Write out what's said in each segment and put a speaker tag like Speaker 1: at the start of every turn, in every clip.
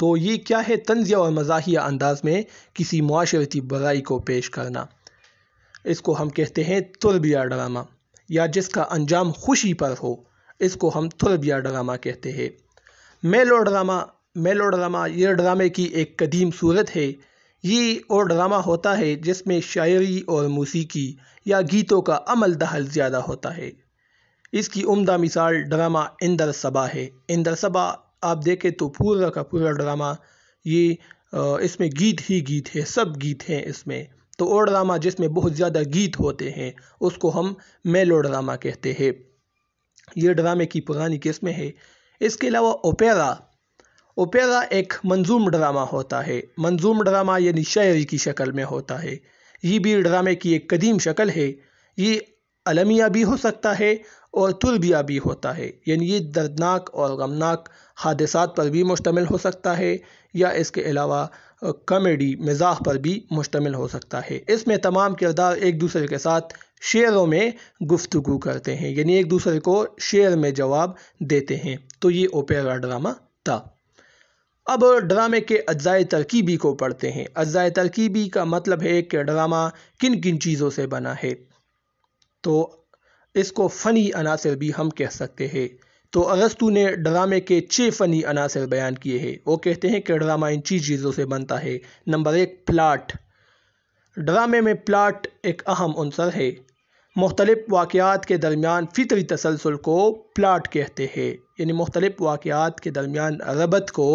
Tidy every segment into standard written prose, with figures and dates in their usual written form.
Speaker 1: تو یہ کیا ہے؟ طنزیہ اور مزاحیہ انداز میں کسی معاشرتی برائی کو پیش کرنا، اس کو ہم کہتے ہیں تربیہ ڈرامہ، یا جس کا انجام خوشی پر ہو اس کو ہم تربیہ ڈرامہ کہتے ہیں۔ میلو ڈرامہ یہ ڈرامے کی ایک قدیم صورت ہے۔ یہ وہ ڈرامہ ہوتا ہے جس میں شاعری اور موسیقی یا گیتوں کا عمل دخل زیادہ ہوتا ہے۔ اس کی عمدہ مثال ڈرامہ اندر صبا ہے۔ اندر صبا آپ دیکھیں تو پورا کا پورا ڈرامہ یہ اس میں گیت ہی گیت ہے، سب گیت ہیں اس میں۔ تو وہ ڈرامہ جس میں بہت زیادہ گیت ہوتے ہیں اس کو ہم میلو ڈرامہ کہتے ہیں۔ یہ ڈرامے کی پرانی قسمیں ہیں۔ اس کے علاوہ اوپیرا ایک منظوم ڈرامہ ہوتا ہے۔ منظوم ڈرامہ یعنی شاعری کی شکل میں ہوتا ہے۔ یہ بھی ڈرامے کی ایک قدیم شکل ہے۔ یہ المیہ بھی ہو سکتا ہے اور تربیہ بھی ہوتا ہے، یعنی یہ دردناک اور غمناک حادثات پر بھی مشتمل ہو سکتا ہے، یا اس کے علاوہ کامیڈی مزاح پر بھی مشتمل ہو سکتا ہے۔ اس میں تمام کردار ایک دوسرے کے ساتھ شعروں میں گفتگو کرتے ہیں، یعنی ایک دوسرے کو شعر میں جواب دیتے ہیں۔ تو یہ اوپیرا ڈرامہ تھا۔ اب ڈرامے کے اجزائے ترکیبی کو پڑھتے ہیں۔ اجزائے ترکیبی کا مطلب ہے کہ ڈرامہ کن کن چیزوں سے بنا ہے، تو اس کو فنی عناصر بھی ہم کہہ سکتے ہیں۔ تو ارسطو نے ڈرامے کے 6 فنی عناصر بیان کیے ہیں۔ وہ کہتے ہیں کہ ڈرامہ ان چیزوں سے بنتا ہے۔ Number 1 plot. ڈرامے میں پلاٹ ایک اہم عنصر ہے۔ مختلف واقعات کے درمیان فطری تسلسل کو پلاٹ کہتے ہیں، یعنی مختلف واقعات کے درمیان ربط کو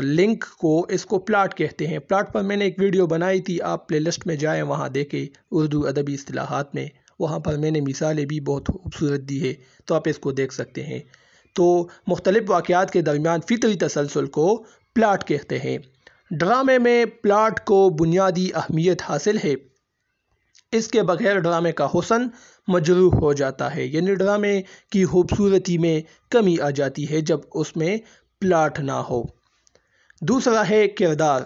Speaker 1: لنک کو اس کو پلاٹ کہتے ہیں۔ پلاٹ پر میں نے ایک ویڈیو بنائی تھی، آپ پلے لسٹ میں جائیں، وہاں دیکھیں، اردو ادبی اصطلاحات میں، وہاں پر میں نے مثالیں بھی بہت خوبصورت دی ہے، تو آپ اس کو دیکھ سکتے ہیں۔ تو مختلف واقعات کے درمیان فطری تسلسل کو پلاٹ کہتے ہیں۔ ڈرامے میں پلاٹ کو بنیادی اہمیت حاصل ہے۔ اس کے بغیر ڈرامے کا حسن مجروح ہو جاتا ہے، یعنی ڈرامے کی خوبصورتی میں کمی آ جاتی ہے جب اس میں پلاٹ نہ ہو۔ دوسرا ہے کردار۔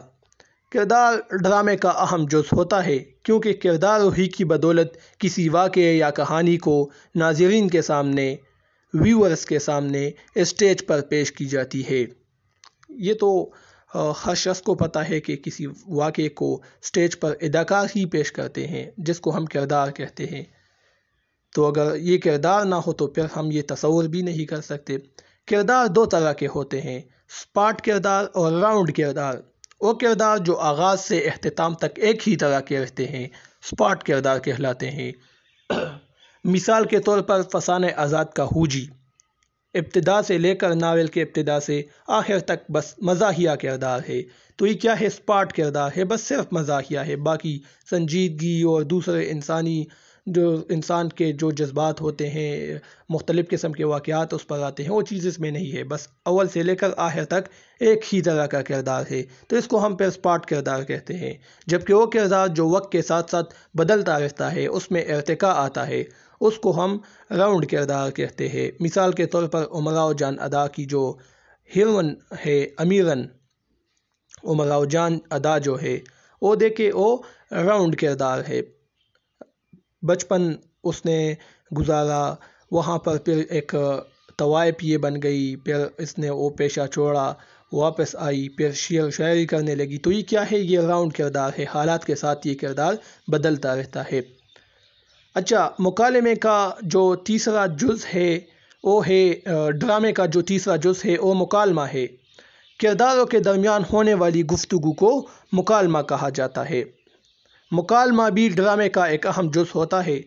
Speaker 1: کردار ڈرامے کا اہم جز ہوتا ہے، کیونکہ کردار ہی کی بدولت کسی واقعے یا کہانی کو ناظرین کے سامنے، ویورز کے سامنے اسٹیج پر پیش کی جاتی ہے۔ یہ تو ہر شخص کو پتہ ہے کہ کسی واقعے کو اسٹیج پر اداکار ہی پیش کرتے ہیں، جس کو ہم کردار کہتے ہیں۔ تو اگر یہ کردار نہ ہو تو پھر ہم یہ تصور بھی نہیں کر سکتے۔ کردار 2 طرح کے ہوتے ہیں، سپاٹ کردار اور راؤنڈ کردار۔ وہ کردار جو آغاز سے اختتام تک ایک ہی طرح کے رہتے ہیں سپاٹ کردار کہلاتے ہیں۔ مثال کے طور پر فسانہ آزاد کا ہوجی ابتدا سے لے کر ناول کے ابتدا سے آخر تک بس مزاحیہ کردار ہے۔ تو یہ کیا ہے؟ سپاٹ کردار ہے، بس صرف مزاحیہ ہے، باقی سنجیدگی اور دوسرے انسان کے جو جذبات ہوتے ہیں، مختلف قسم کے واقعات اس پر آتے ہیں، وہ چیز اس میں نہیں ہے، بس اول سے لے کر آخر تک ایک ہی طرح کا کردار ہے۔ تو اس کو ہم پھر سپاٹ کردار کہتے ہیں۔ جبکہ وہ کردار جو وقت کے ساتھ ساتھ بدلتا رہتا ہے، اس میں ارتقاء آتا ہے، اس کو ہم راؤنڈ کردار کہتے ہیں۔ مثال کے طور پر امراؤ جان ادا کی جو ہیروئن ہے امیرن، امراؤ جان ادا جو ہے وہ دیکھے، وہ راؤنڈ کردار ہے۔ بچپن اس نے گزارا، وہاں پر پھر ایک طوائف یہ بن گئی، پھر اس نے وہ پیشہ چھوڑا، واپس آئی، پھر شعر و شاعری کرنے لگی۔ تو یہ کیا ہے؟ یہ راؤنڈ کردار ہے، حالات کے ساتھ یہ کردار بدلتا رہتا ہے۔ اچھا، مکالمے کا جو تیسرا جز ہے وہ ہے ڈرامے کا جو تیسرا جز ہے وہ مکالمہ ہے۔ کرداروں کے درمیان ہونے والی گفتگو کو مکالمہ کہا جاتا ہے۔ مکالمہ بھی ڈرامے کا ایک اہم جز ہوتا ہے۔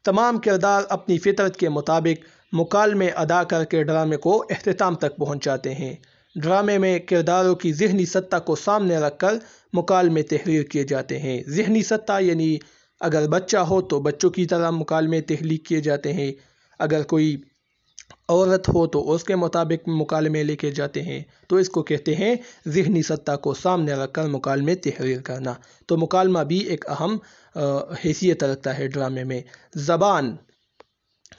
Speaker 1: تمام کردار اپنی فطرت کے مطابق مکالمے ادا کر کے ڈرامے کو اختتام تک پہنچاتے ہیں۔ ڈرامے میں کرداروں کی ذہنی سطح کو سامنے رکھ کر مکالمے تحریر کیے جاتے ہیں۔ ذہنی سطح یعنی اگر بچہ ہو تو بچوں کی طرح مکالمے تحریر کیے جاتے ہیں، اگر کوئی عورت ہو تو اس کے مطابق مکالمے لکھے جاتے ہیں۔ تو اس کو کہتے ہیں ذہنی سطح کو سامنے رکھ کر مکالمے تحریر کرنا۔ تو مکالمہ بھی ایک اہم حیثیت رکھتا ہے ڈرامے میں۔ زبان۔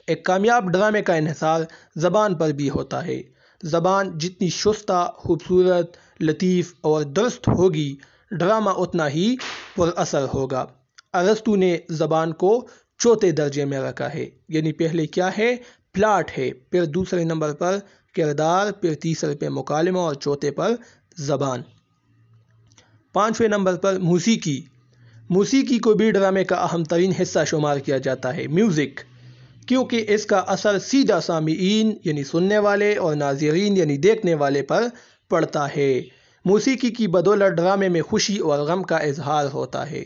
Speaker 1: ایک کامیاب ڈرامے کا انحصار زبان پر بھی ہوتا ہے۔ زبان جتنی شستہ، خوبصورت، لطیف اور درست ہوگی، ڈرامہ اتنا ہی پر اثر ہوگا۔ ارسطو نے زبان کو چوتھے درجے میں رکھا ہے، یعنی پہلے کیا ہے؟ پلاٹ ہے، پھر دوسرے نمبر پر کردار، پھر تیسرے پہ مکالمہ اور چوتھے پر زبان۔ 5ویں نمبر پر موسیقی۔ موسیقی کو بھی ڈرامے کا اہم ترین حصہ شمار کیا جاتا ہے، میوزک، کیونکہ اس کا اثر سیدھا سامعین یعنی سننے والے اور ناظرین یعنی دیکھنے والے پر پڑتا ہے۔ موسیقی کی بدولت ڈرامے میں خوشی اور غم کا اظہار ہوتا ہے۔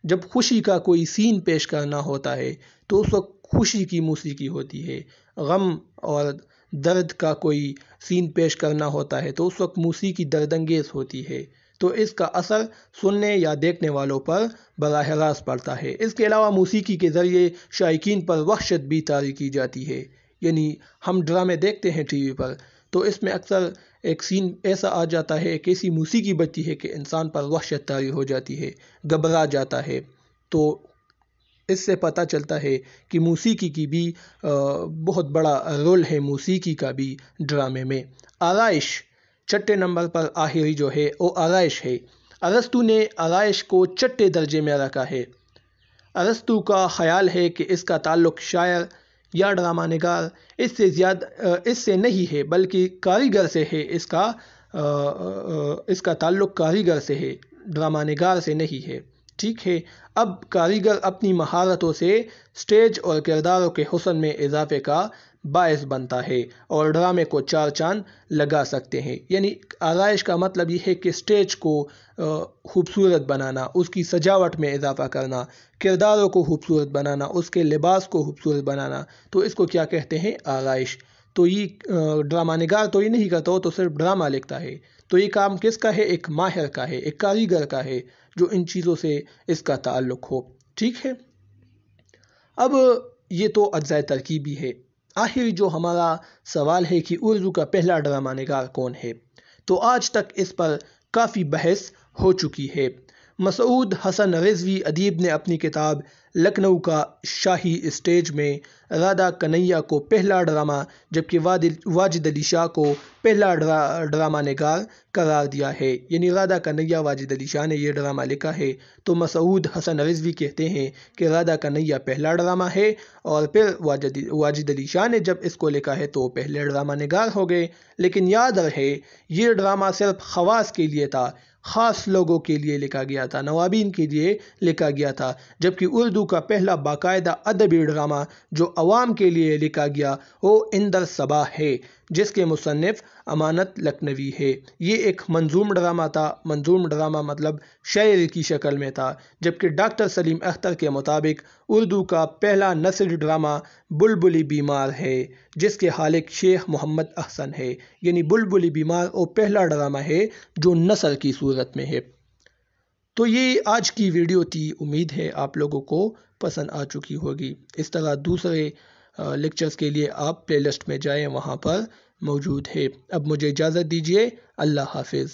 Speaker 1: جب خوشی کا کوئی سین پیش کرنا ہوتا ہے تو اس وقت خوشی کی موسیقی ہوتی ہے، غم اور درد کا کوئی سین پیش کرنا ہوتا ہے تو اس وقت موسیقی درد انگیز ہوتی ہے، تو اس کا اثر سننے یا دیکھنے والوں پر براہ راست پڑتا ہے۔ اس کے علاوہ موسیقی کے ذریعے شائقین پر وحشت بھی طاری کی جاتی ہے، یعنی ہم ڈرامے دیکھتے ہیں ٹی وی پر تو اس میں اکثر ایک سین ایسا آ جاتا ہے، ایک ایسی موسیقی بجتی ہے کہ انسان پر وحشت طاری ہو جاتی ہے، گھبرا جاتا ہے۔ تو اس سے پتہ چلتا ہے کہ موسیقی کی بھی بہت بڑا رول ہے، موسیقی کا بھی ڈرامے میں۔ آرائش، 6 نمبر پر آخری جو ہے وہ آرائش ہے۔ ارسطو نے آرائش کو 6 درجے میں رکھا ہے۔ ارسطو کا خیال ہے کہ اس کا تعلق شاعر یا ڈرامہ نگار اس سے نہیں ہے بلکہ کاریگر سے ہے۔ اس کا تعلق کاریگر سے ہے، ڈرامہ نگار سے نہیں ہے، ٹھیک ہے۔ اب کاریگر اپنی مہارتوں سے سٹیج اور کرداروں کے حسن میں اضافے کا باعث بنتا ہے اور ڈرامے کو 4 چاند لگا سکتے ہیں۔ یعنی آرائش کا مطلب یہ ہے کہ سٹیج کو خوبصورت بنانا، اس کی سجاوٹ میں اضافہ کرنا، کرداروں کو خوبصورت بنانا، اس کے لباس کو خوبصورت بنانا، تو اس کو کیا کہتے ہیں؟ آرائش۔ تو یہ ڈرامہ نگار تو یہ نہیں کرتا، وہ تو صرف ڈرامہ لکھتا ہے۔ تو یہ کام کس کا ہے؟ ایک ماہر کا ہے، ایک کاریگر کا ہے جو ان چیزوں سے اس کا تعلق ہو، ٹھیک ہے۔ اب یہ تو اجزائے ترکیبی ہے۔ آخر جو ہمارا سوال ہے کہ اردو کا پہلا ڈرامہ نگار کون ہے، تو آج تک اس پر کافی بحث ہو چکی ہے۔ مسعود حسن رضوی ادیب نے اپنی کتاب لکھنؤ کا شاہی اسٹیج میں رادھا کنہیا کو پہلا ڈرامہ جبکہ واجد علی شاہ کو پہلا ڈرامہ نگار قرار دیا ہے، یعنی رادھا کنہیا واجد علی شاہ نے یہ ڈرامہ لکھا ہے تو مسعود حسن رضوی کہتے ہیں کہ رادھا کنہیا پہلا ڈرامہ ہے، اور پھر واجد علی شاہ نے جب اس کو لکھا ہے تو پہلے ڈرامہ نگار ہو گئے۔ لیکن یاد رہے یہ ڈرامہ صرف خواص کے لیے تھا، خاص لوگوں کے لیے لکھا گیا تھا، نوابین کے لیے لکھا گیا تھا، جبکہ اردو کا پہلا باقاعدہ ادبی ڈرامہ جو عوام کے لیے لکھا گیا وہ اندر صبا ہے، جس کے مصنف امانت لکھنوی ہے۔ یہ ایک منظوم ڈرامہ تھا، منظوم ڈرامہ مطلب شاعری کی شکل میں تھا، جبکہ ڈاکٹر سلیم اختر کے مطابق اردو کا پہلا نثری ڈرامہ بلبلی بیمار ہے، جس کے خالق شیخ محمد احسن ہے، یعنی بلبلی بیمار وہ پہلا ڈرامہ ہے جو نثر کی صورت میں ہے۔ تو یہ آج کی ویڈیو تھی، امید ہے آپ لوگوں کو پسند آ چکی ہوگی۔ اس طرح دوسرے لیکچرز کے لیے آپ پلے لسٹ میں جائیں، وہاں پر موجود ہے۔ اب مجھے اجازت دیجیے، اللہ حافظ۔